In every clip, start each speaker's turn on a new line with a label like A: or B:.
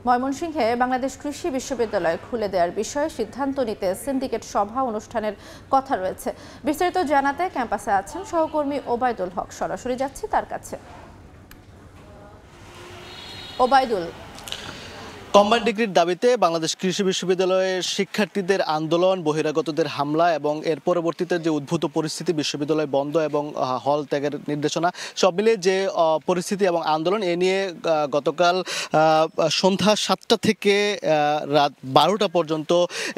A: ময়মনসিংহে বাংলাদেশ কৃষি বিশ্ববিদ্যালয় খুলে দেওয়ার বিষয়ে সিদ্ধান্ত নিতে সিন্ডিকেট সভা অনুষ্ঠানের কথা রয়েছে। বিস্তারিত জানাতে ক্যাম্পাসে আছেন সহকর্মী ওবায়দুল হক। সরাসরি যাচ্ছি তার কাছে। ওবায়দুল,
B: কম্বাইন্ড ডিগ্রির দাবিতে বাংলাদেশ কৃষি বিশ্ববিদ্যালয়ের শিক্ষার্থীদের আন্দোলন, বহিরাগতদের হামলা এবং এর পরবর্তীতে যে উদ্ভূত পরিস্থিতি, বিশ্ববিদ্যালয় বন্ধ এবং হল ত্যাগের নির্দেশনা, সব মিলিয়ে যে পরিস্থিতি এবং আন্দোলন, এ নিয়ে গতকাল সন্ধ্যা 7টা থেকে রাত 12টা পর্যন্ত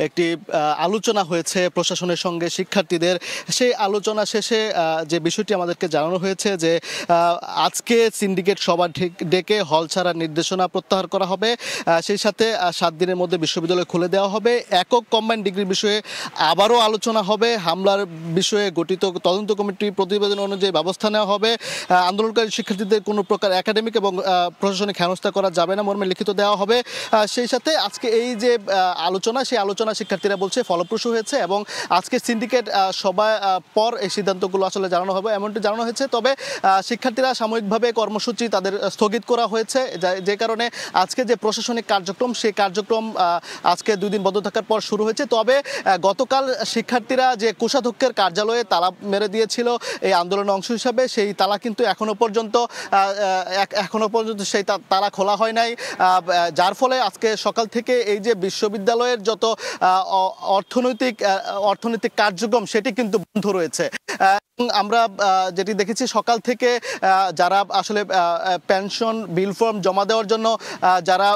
B: একটি আলোচনা হয়েছে প্রশাসনের সঙ্গে শিক্ষার্থীদের। সেই আলোচনা শেষে যে বিষয়টি আমাদেরকে জানানো হয়েছে যে আজকে সিন্ডিকেট সভা ডেকে হল ছাড়ার নির্দেশনা প্রত্যাহার করা হবে। সেই সাথে 7 দিনের মধ্যে বিশ্ববিদ্যালয় খুলে দেওয়া হবে। একক কম্বাইন্ড ডিগ্রির বিষয়ে আবারও আলোচনা হবে। হামলার বিষয়ে গঠিত তদন্ত কমিটি প্রতিবেদন অনুযায়ী ব্যবস্থা নেওয়া হবে। আন্দোলনকারী শিক্ষার্থীদের কোনো প্রকার একাডেমিক এবং প্রশাসনিক হেনস্থা করা যাবে না মর্মে লিখিত দেওয়া হবে। সেই সাথে আজকে এই যে আলোচনা, সেই আলোচনা শিক্ষার্থীরা বলছে ফলপ্রসূ হয়েছে এবং আজকে সিন্ডিকেট সভা পর এই সিদ্ধান্তগুলো আসলে জানানো হবে এমনটি জানানো হয়েছে। তবে শিক্ষার্থীরা সাময়িকভাবে কর্মসূচি তাদের স্থগিত করা হয়েছে, যে কারণে আজকে যে প্রশাসনিক কার্যক্রম, সেই কার্যক্রম আজকে 2 দিন বন্ধ থাকার পর শুরু হয়েছে। তবে গতকাল শিক্ষার্থীরা যে কোষাধ্যক্ষের কার্যালয়ে তালা মেরে দিয়েছিল এই আন্দোলনের অংশ হিসাবে, সেই তালা কিন্তু এখনো পর্যন্ত সেই তালা খোলা হয় নাই, যার ফলে আজকে সকাল থেকে এই যে বিশ্ববিদ্যালয়ের যত অর্থনৈতিক কার্যক্রম সেটি কিন্তু বন্ধ রয়েছে। আমরা যেটি দেখেছি সকাল থেকে যারা আসলে পেনশন বিল ফর্ম জমা দেওয়ার জন্য যারা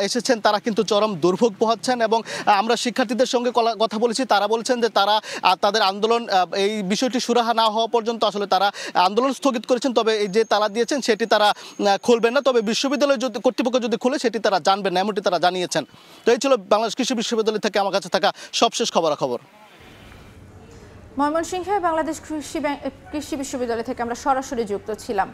B: এসেছেন তারা কিন্তু চরম দুর্ভোগ পোহাচ্ছেন এবং আমরা শিক্ষার্থীদের সঙ্গে কথা বলেছি, তারা বলছেন যে তারা তাদের আন্দোলন, এই বিষয়টি সুরাহা না হওয়া পর্যন্ত আসলে তারা আন্দোলন স্থগিত করেছেন। তবে এই যে তালা দিয়েছেন সেটি তারা খুলবেন না, তবে বিশ্ববিদ্যালয় কর্তৃপক্ষ যদি খুলে সেটি তারা জানবেন না, এমনটি তারা জানিয়েছেন। তো এই ছিল বাংলাদেশ কৃষি বিশ্ববিদ্যালয় থেকে আমার কাছে থাকা সবশেষ খবরাখবর।
A: ময়মনসিংহে বাংলাদেশ কৃষি বিশ্ববিদ্যালয় থেকে আমরা সরাসরি যুক্ত ছিলাম।